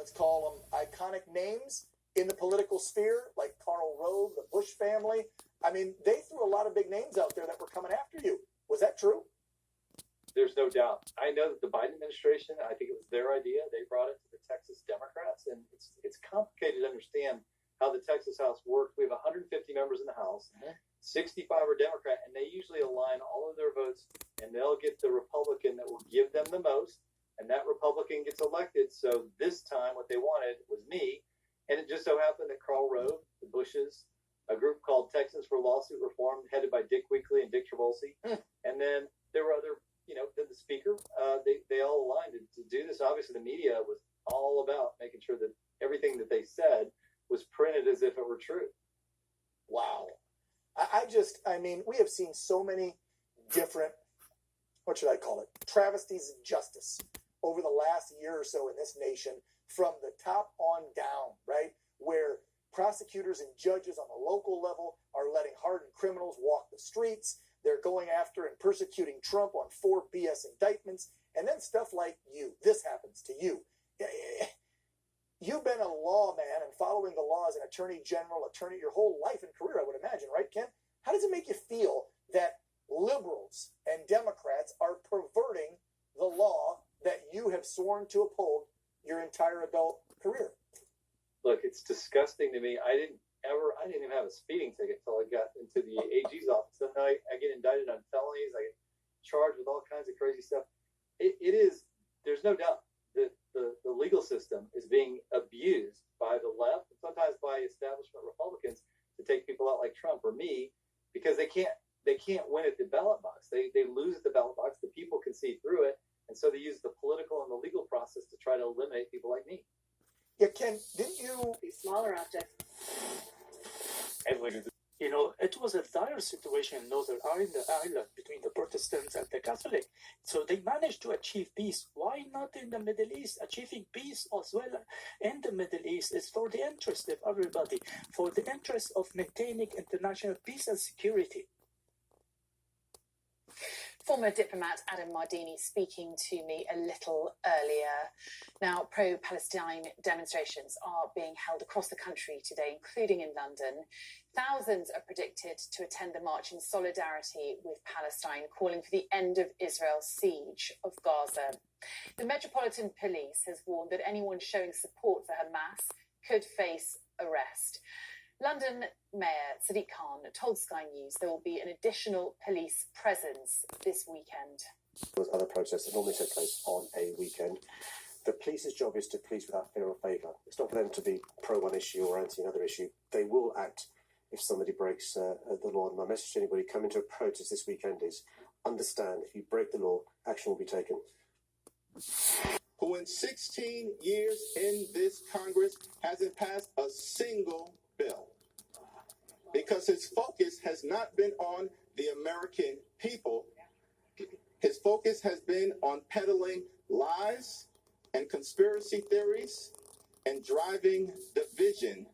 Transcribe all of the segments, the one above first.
let's call them iconic names in the political sphere, like Karl Rove, the Bush family. I mean, they threw a lot of big names out there that were coming after you. Was that true? There's no doubt. I know that the Biden administration, I think it was their idea. They brought it to the Texas Democrats, and it's complicated to understand how the Texas House works. We have 150 members in the House, 65 are Democrat, and they usually align all of their votes, and they'll get the Republican that will give them the most, and that Republican gets elected. So this time, what they wanted was me, and it just so happened that Karl Rove, the Bushes, a group called Texans for Lawsuit Reform, headed by Dick Weekly and Dick Travolsi, and then there were other, then the speaker, they all aligned to do this. Obviously, the media was all about making sure that everything that they said was printed as if it were true. Wow. I mean, we have seen so many different, what should I call it, travesties of justice over the last year or so in this nation, from the top on down, right? Where prosecutors and judges on the local level are letting hardened criminals walk the streets. They're going after and persecuting Trump on 4 BS indictments. And then stuff like you. This happens to you. You've been a lawman and following the law as an attorney general, attorney your whole life and career, I would imagine, right, Ken? How does it make you feel that liberals and Democrats are perverting the law that you have sworn to uphold your entire adult career? Look, it's disgusting to me. I didn't even have a speeding ticket until I got into the AG's office. Then I get indicted on felonies. I get charged with all kinds of crazy stuff. It is, there's no doubt that the legal system is being abused by the left and sometimes by establishment Republicans to take people out like Trump or me, because they can't win at the ballot box. They lose at the ballot box. The people can see through it. And so they use the political and the legal process to try to eliminate people like me. Yeah, Ken, didn't you... These smaller objects. It was a dire situation in Northern Ireland between the Protestants and the Catholic. So they managed to achieve peace. Why not in the Middle East? Achieving peace as well in the Middle East is for the interest of everybody, for the interest of maintaining international peace and security. Former diplomat Adam Mardini speaking to me a little earlier. Now, pro-Palestine demonstrations are being held across the country today, including in London. Thousands are predicted to attend the march in solidarity with Palestine, calling for the end of Israel's siege of Gaza. The Metropolitan Police has warned that anyone showing support for Hamas could face arrest. London Mayor Sadiq Khan told Sky News there will be an additional police presence this weekend. Those other protests that normally take place on a weekend. The police's job is to police without fear or favour. It's not for them to be pro one issue or anti another issue. They will act if somebody breaks the law. And my message to anybody coming to a protest this weekend is understand, if you break the law, action will be taken. Who in 16 years in this Congress hasn't passed a single bill, because his focus has not been on the American people. His focus has been on peddling lies and conspiracy theories and driving division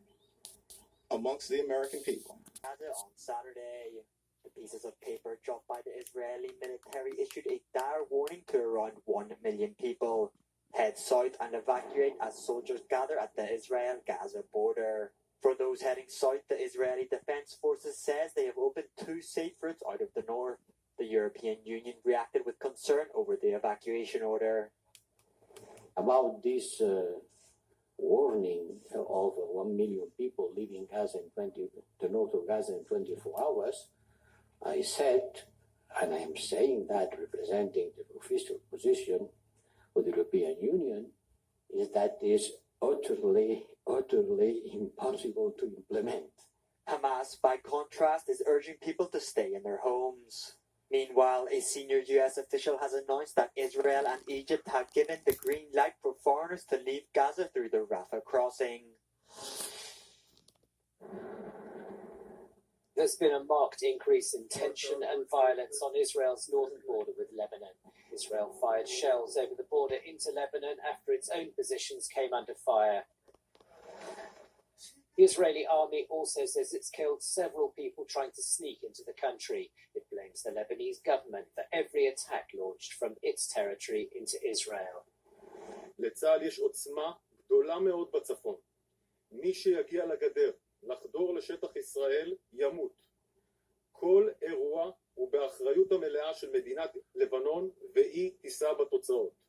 amongst the American people. On Saturday, the pieces of paper dropped by the Israeli military issued a dire warning to around 1 million people. Head south and evacuate as soldiers gather at the Israel-Gaza border. For those heading south, the Israeli Defense Forces says they have opened 2 safe routes out of the north. The European Union reacted with concern over the evacuation order. About this warning of 1 million people leaving Gaza the north of Gaza in 24 hours, I said, and I am saying that representing the official position of the European Union, is that is utterly impossible to implement. Hamas, by contrast, is urging people to stay in their homes. Meanwhile, a senior US official has announced that Israel and Egypt have given the green light for foreigners to leave Gaza through the Rafah crossing. There's been a marked increase in tension and violence on Israel's northern border with Lebanon. Israel fired shells over the border into Lebanon after its own positions came under fire. The Israeli army also says it's killed several people trying to sneak into the country. It blames the Lebanese government for every attack launched from its territory into Israel. לצה"ל יש עוצמה גדולה מאוד בצפון. מי שיגיע לגדר, לחדור לשטח ישראל, ימות. כל אירוע הוא באחריות המלאה של מדינת לבנון, והיא תישא בתוצאות.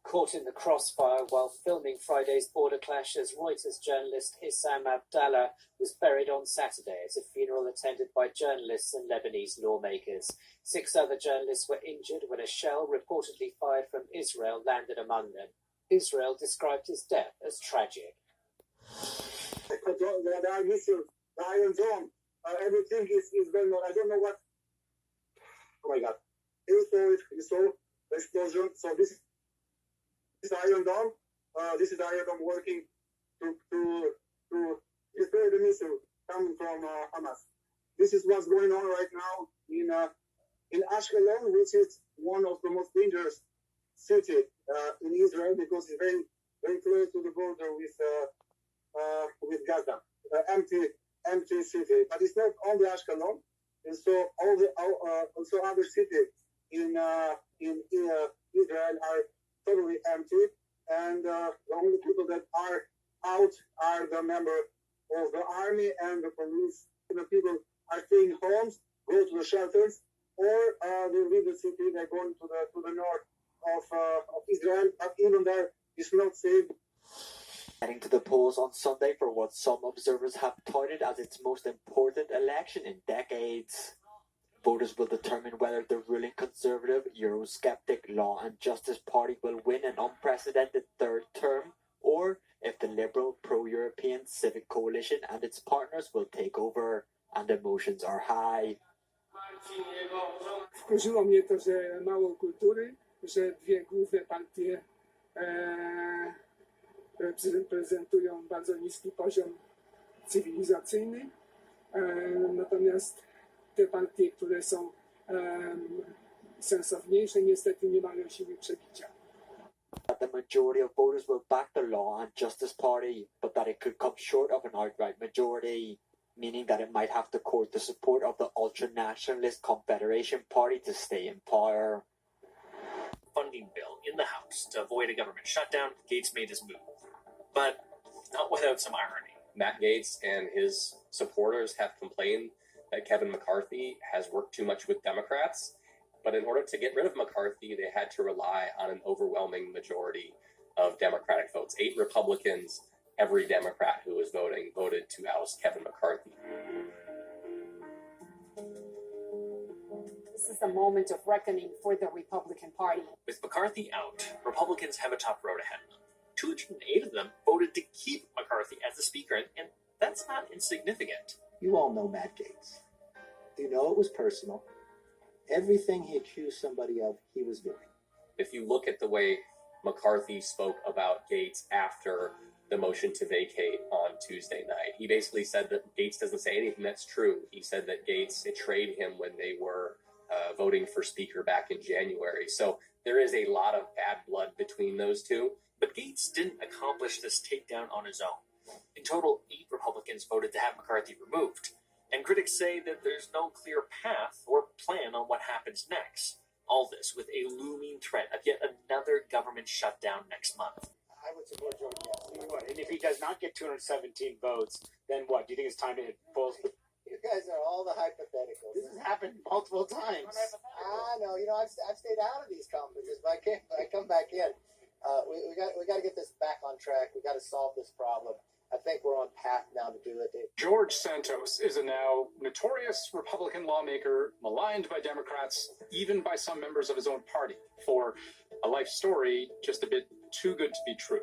Caught in the crossfire while filming Friday's border clash as Reuters journalist Issam Abdallah was buried on Saturday at a funeral attended by journalists and Lebanese lawmakers. 6 other journalists were injured when a shell reportedly fired from Israel landed among them. Israel described his death as tragic. There are missiles, the Iron Dome, everything is going on. I don't know what. Oh my God! You saw the explosion. So this is Iron Dome. This is Iron Dome working to destroy the missile coming from Hamas. This is what's going on right now in Ashkelon, which is one of the most dangerous cities in Israel because it's very very close to the border with Gaza. Empty city, but it's not only Ashkelon. And so also other cities in Israel are totally empty, and the only people that are out are the members of the army and the police. The people are staying homes, go to the shelters, or they leave the city. They're going to the north of Israel, but even there it's not safe. Heading to the polls on Sunday for what some observers have touted as its most important election in decades. Voters will determine whether the ruling Conservative, Eurosceptic Law and Justice Party will win an unprecedented third term, or if the Liberal pro-European Civic Coalition and its partners will take over, and emotions are high. Wkurzyło mnie to, że mało kultury, że dwie główne partie prezentują bardzo niski poziom cywilizacyjny, natomiast te partie, które są sensowniejsze, niestety nie mają siły przebicia. That the majority of voters will back the Law and Justice Party, but that it could come short of an outright majority, meaning that it might have to court the support of the ultra-nationalist Confederation Party to stay in power. Funding bill in the House to avoid a government shutdown, Gates made his move. But not without some irony. Matt Gaetz and his supporters have complained that Kevin McCarthy has worked too much with Democrats. But in order to get rid of McCarthy, they had to rely on an overwhelming majority of Democratic votes. 8 Republicans, every Democrat who was voting, voted to oust Kevin McCarthy. This is a moment of reckoning for the Republican Party. With McCarthy out, Republicans have a tough road ahead of them. 208 of them voted to keep McCarthy as the Speaker, and that's not insignificant. You all know Matt Gaetz. You know it was personal. Everything he accused somebody of, he was doing. If you look at the way McCarthy spoke about Gaetz after the motion to vacate on Tuesday night, he basically said that Gaetz doesn't say anything that's true. He said that Gaetz betrayed him when they were voting for Speaker back in January. So there is a lot of bad blood between those two. But Gaetz didn't accomplish this takedown on his own. In total, 8 Republicans voted to have McCarthy removed. And critics say that there's no clear path or plan on what happens next. All this with a looming threat of yet another government shutdown next month. I would support George, yes. And if he does not get 217 votes, then what? Do you think it's time to hit polls? You guys are all the hypotheticals. This has happened multiple times. I know. You know, I've stayed out of these conferences, but I come back in. We got to get this back on track. We got to solve this problem. I think we're on path now to do it. George Santos is a now notorious Republican lawmaker, maligned by Democrats, even by some members of his own party, for a life story just a bit too good to be true.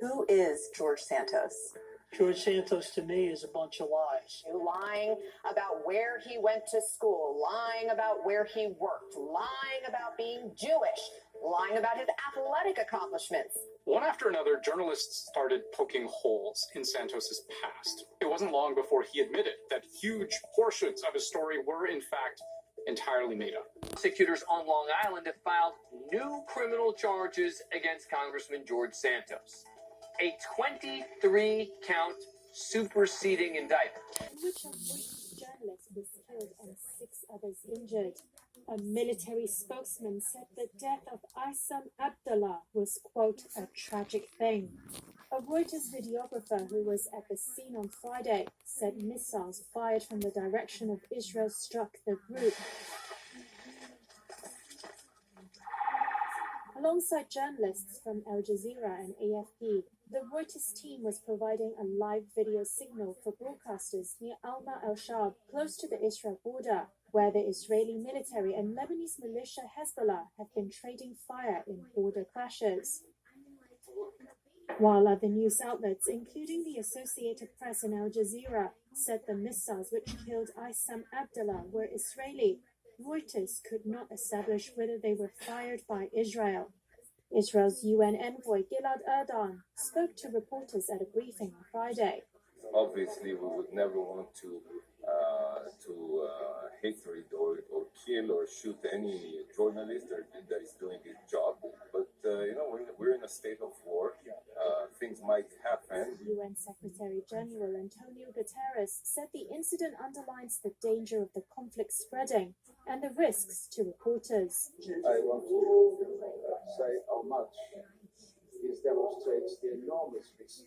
Who is George Santos? George Santos to me is a bunch of lies. Lying about where he went to school, lying about where he worked, lying about being Jewish, lying about his athletic accomplishments. One after another, journalists started poking holes in Santos's past. It wasn't long before he admitted that huge portions of his story were, in fact, entirely made up. Prosecutors on Long Island have filed new criminal charges against Congressman George Santos. A 23-count superseding indictment. In which a British journalist was killed and 6 others injured. A military spokesman said the death of Aissam Abdallah was, quote, a tragic thing. A Reuters videographer who was at the scene on Friday said missiles fired from the direction of Israel struck the group. Alongside journalists from Al Jazeera and AFP, the Reuters team was providing a live video signal for broadcasters near Alma al-Shab, close to the Israel border, where the Israeli military and Lebanese militia Hezbollah have been trading fire in border clashes. While other news outlets, including the Associated Press and Al Jazeera, said the missiles which killed Aissam Abdallah were Israeli, Reuters could not establish whether they were fired by Israel. Israel's UN envoy Gilad Erdan spoke to reporters at a briefing on Friday. Obviously, we would never want to hatred or kill or shoot any journalist that is doing his job. But we're in a state of war. Things might happen. UN Secretary General Antonio Guterres said the incident underlines the danger of the conflict spreading and the risks to reporters. I want to say how much this demonstrates the enormous risk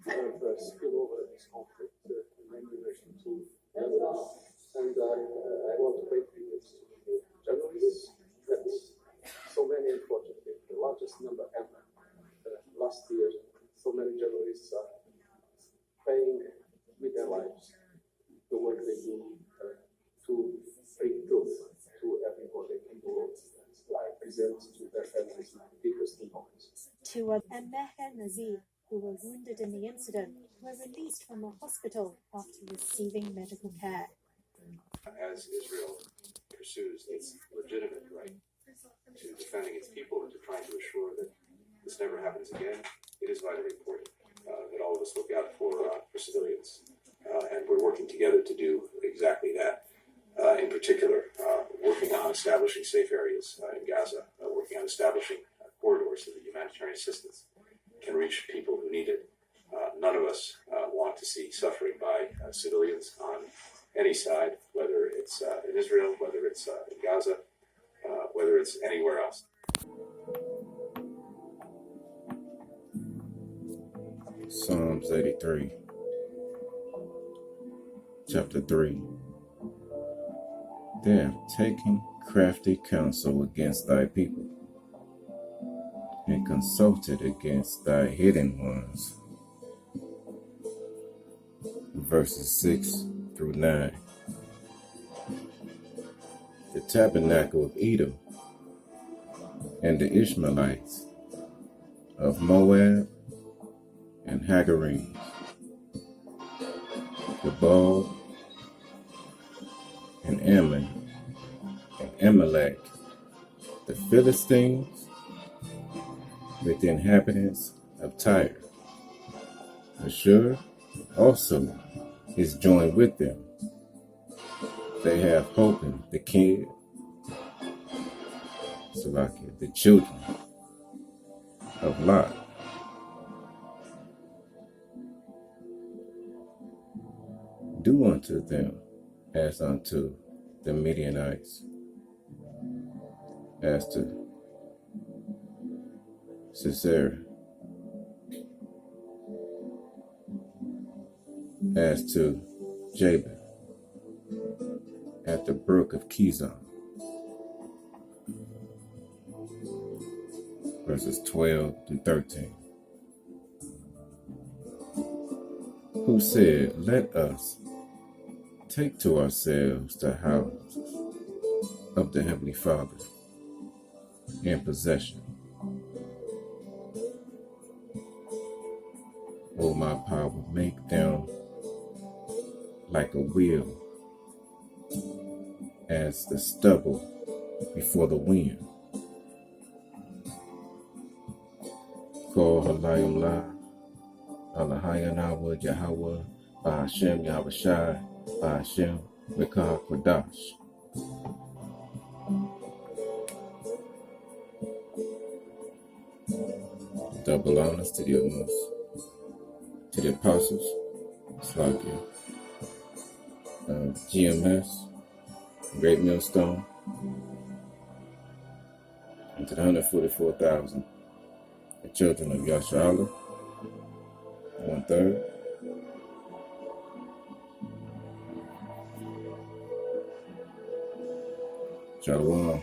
of spillover of this conflict in relation to others. And I want to pay tribute to journalists. That's so many, unfortunately, the largest number ever. Last year, so many journalists are paying with their lives the work they do to bring truth to everybody in the world. I present to their families my deepest condolences. Two and Meher Nazir, who were wounded in the incident, were released from a hospital after receiving medical care. As Israel pursues its legitimate right to defending its people and to trying to assure that this never happens again, it is vitally important that all of us look out for civilians. And we're working together to do exactly that. In particular, working on establishing safe areas in Gaza, working on establishing corridors so that humanitarian assistance can reach people who need it. None of us want to see suffering by civilians on any side, whether it's in Israel, whether it's in Gaza, whether it's anywhere else. Psalms 83, chapter 3. They have taken crafty counsel against thy people, and consulted against thy hidden ones. Verses 6 through 9. The tabernacle of Edom, and the Ishmaelites of Moab, and Hagarim, the Baal, and Ammon, and Amalek, the Philistines, with the inhabitants of Tyre. Ashur also is joined with them. They have Hopan, the king, Salakia, the children of Lot. Do unto them as unto the Midianites, as to Sisera, as to Jabin, at the brook of Kizon. Verses 12 to 13. Who said, let us take to ourselves the house of the Heavenly Father in possession. O my power, make them like a wheel, as the stubble before the wind. Call Halayim La, Alahayanawa Yahweh, Ba'ashem Yahushai, Ba'ashem Mekah Kodash. Double honors to the utmost, to the apostles, Slakia, GMS, Great Millstone, And to the 144,000, the children of Yashala, 1/3. Shalom.